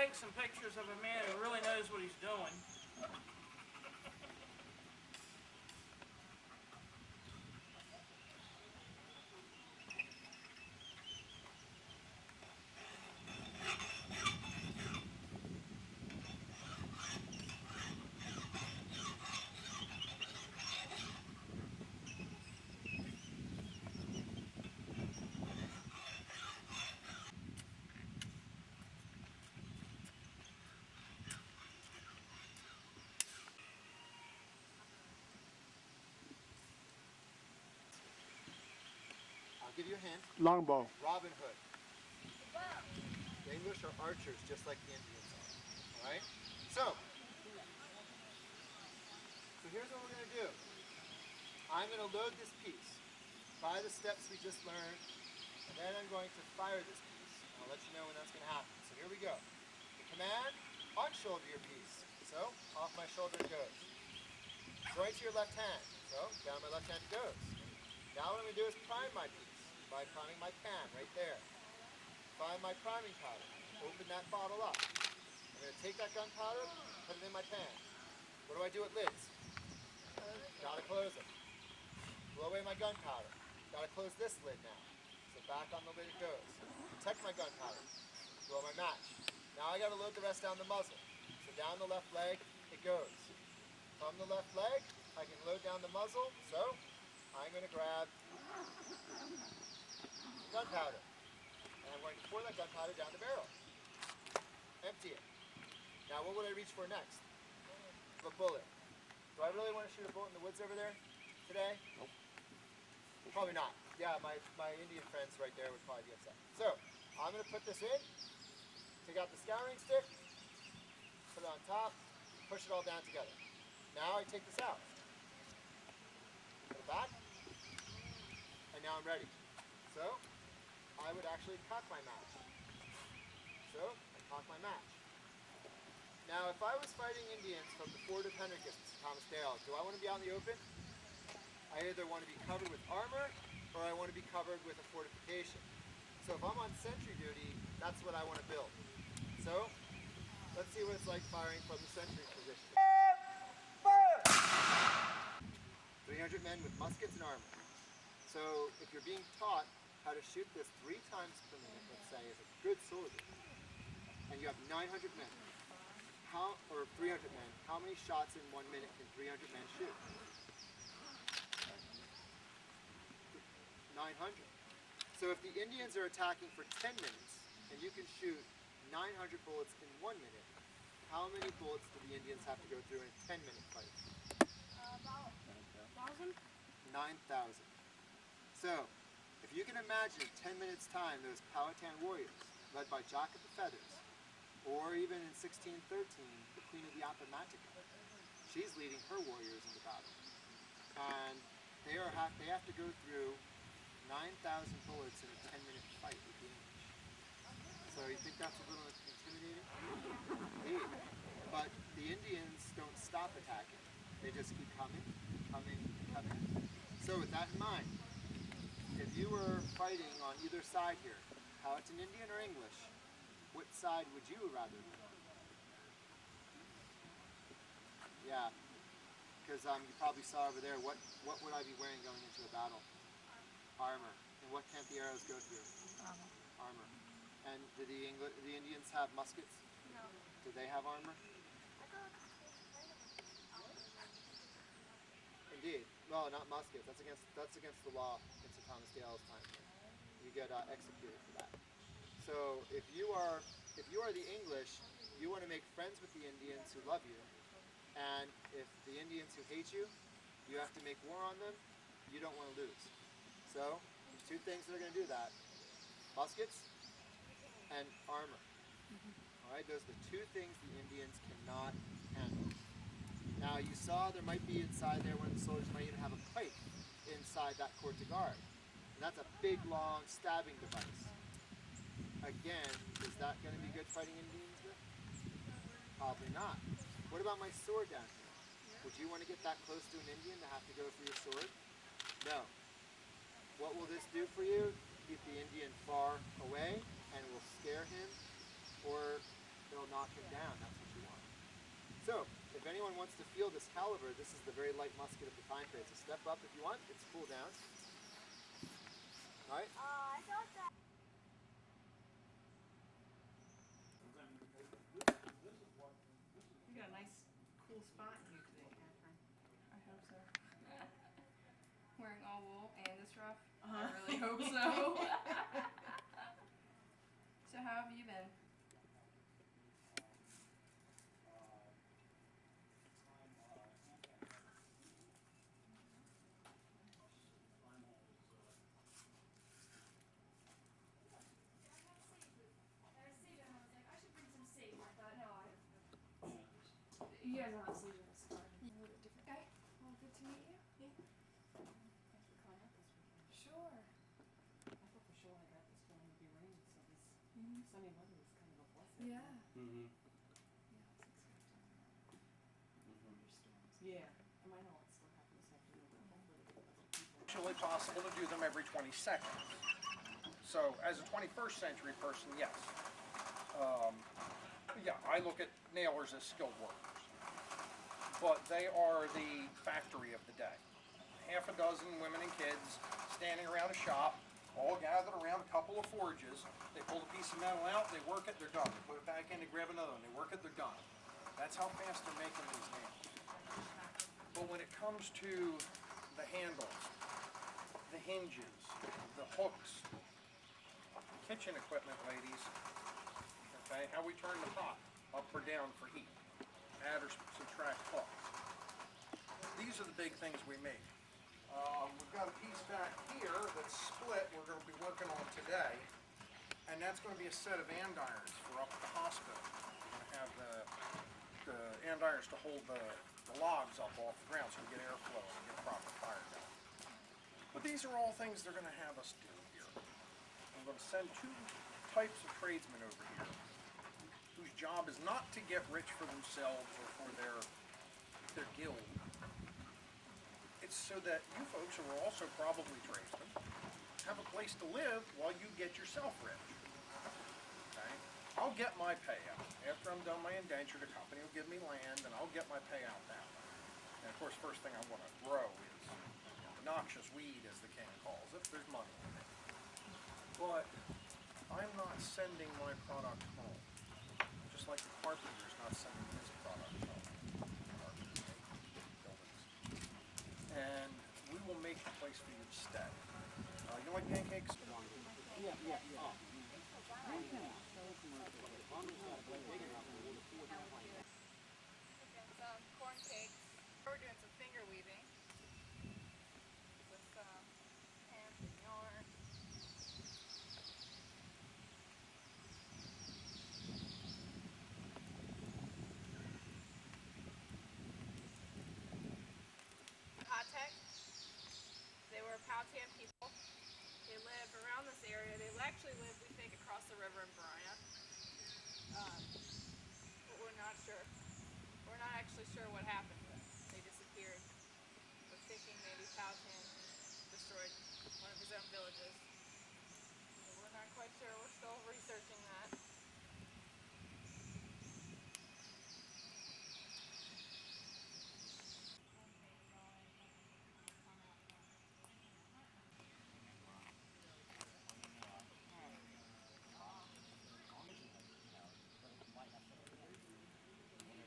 take some pictures of a man who really knows what he's doing. I'll give you a hint. Longbow. Robin Hood. The English are archers just like the Indians are. Alright? So here's what we're going to do. I'm going to load this piece by the steps we just learned, and then I'm going to fire this piece. I'll let you know when that's going to happen. So here we go. The command, on-shoulder your piece. So off my shoulder it goes. Right to your left hand. So down my left hand it goes. Now what I'm going to do is prime my piece by priming my pan right there. Find my priming powder. Open that bottle up. I'm going to take that gunpowder, put it in my pan. What do I do with lids? Gotta close it. Blow away my gunpowder. Gotta close this lid now. So back on the lid it goes. Protect my gunpowder. Blow my match. Now I gotta load the rest down the muzzle. So down the left leg it goes. From the left leg I can load down the muzzle. So I'm going to grab gunpowder. And I'm going to pour that gunpowder down the barrel. Empty it. Now what would I reach for next? A bullet. Do I really want to shoot a bullet in the woods over there today? Nope. Probably not. Yeah, my Indian friends right there would probably be upset. So I'm going to put this in, take out the scouring stick, put it on top, push it all down together. Now I take this out. Put it back, and now I'm ready. So I would actually cock my match. So I cock my match. Now if I was fighting Indians from the fort of Henricus, Thomas Dale, do I want to be out in the open? I either want to be covered with armor or I want to be covered with a fortification. So if I'm on sentry duty, that's what I want to build. So let's see what it's like firing from the sentry position. 300 men with muskets and armor. So if you're being taught how to shoot this 3 times per minute, let's say, as a good soldier, and you have 900 men, or 300 men, how many shots in 1 minute can 300 men shoot? 900. So if the Indians are attacking for 10 minutes, and you can shoot 900 bullets in 1 minute, how many bullets do the Indians have to go through in a 10-minute fight? About 1,000? 9,000. So, if you can imagine in 10 minutes time those Powhatan warriors, led by Jock of the Feathers, or even in 1613, the Queen of the Appomattox, she's leading her warriors into battle. And they have to go through 9,000 bullets in a 10-minute fight with the English. So you think that's a little intimidating? Indeed. But the Indians don't stop attacking. They just keep coming, coming, coming. So with that in mind, if you were fighting on either side here, Powhatan Indian or English, what side would you rather be? Yeah, because you probably saw over there, what would I be wearing going into a battle? Armor. And what can't the arrows go through? Armor. And do the Indians have muskets? No. Do they have armor? Indeed. Well, not muskets. That's against the law in Sir Thomas Dale's time. You get executed for that. So if you are the English, you want to make friends with the Indians who love you, and if the Indians who hate you, you have to make war on them. You don't want to lose. So there's 2 things that are going to do that: muskets and armor. All right, those are the 2 things the Indians cannot handle. Now you saw there might be inside there, one of the soldiers might even have a pike inside that court de garde. And that's a big, long stabbing device. Again, is that going to be good fighting Indians with? Probably not. What about my sword down here? Would you want to get that close to an Indian to have to go for your sword? No. What will this do for you? Keep the Indian far away and will scare him, or it'll knock him down. That's what you want. So, if anyone wants to feel this caliber, this is the very light musket of the time period. So step up if you want. It's cool down. All right. I thought that. You got a nice, cool spot in here today, Catherine. I hope so. Wearing all wool and this rough. Uh-huh. I really hope so. So how have you been? You guys don't have sleeves in this card. A little bit different. Okay. Well, good to meet you. Yeah. Thanks for coming up this weekend. Sure. I thought for sure I got this going to be raining, so this sunny weather was kind of a blessing. Yeah. Mm-hmm. Yeah. I might not want to still happen this afternoon, but hopefully it'll get other people. Actually possible to do them every 20 seconds. So as a 21st century person, yes. Yeah, I look at nailers as skilled workers. But they are the factory of the day. Half a dozen women and kids standing around a shop, all gathered around a couple of forges. They pull a piece of metal out, they work it, they're done. They put it back in, they grab another one, they work it, they're done. That's how fast they're making these nails. But when it comes to the handles, the hinges, the hooks, kitchen equipment, ladies, okay, how we turn the pot, up or down for heat, add or subtract hooks. These are the big things we make. We've got a piece back here that's split we're going to be working on today, and that's going to be a set of andirons for up at the hospital. We're going to have the andirons to hold the logs up off the ground so we get airflow and get proper fire going. But these are all things they're going to have us do here. I'm going to send two types of tradesmen over here whose job is not to get rich for themselves or for their guild. It's so that you folks who are also probably tradesmen have a place to live while you get yourself rich. Okay? I'll get my payout. After I'm done my indenture, the company will give me land and I'll get my payout that way. And of course, first thing I want to grow is noxious weed, as the king calls it. There's money in it. But I'm not sending my product home. Just like the carpenter's not sending his product home. Carpenters make buildings. And we will make a place for you to stay. You like pancakes? Some corn cakes. We're doing some finger weaving with some hemp and yarn. Aztec. They were Powhatan people. They lived around this area. They actually lived, we think, across the river in Brina. But we're not sure. We're not actually sure what happened to them. They disappeared. We're thinking maybe Powhatan destroyed one of his own villages. But we're not quite sure. We're still researching that.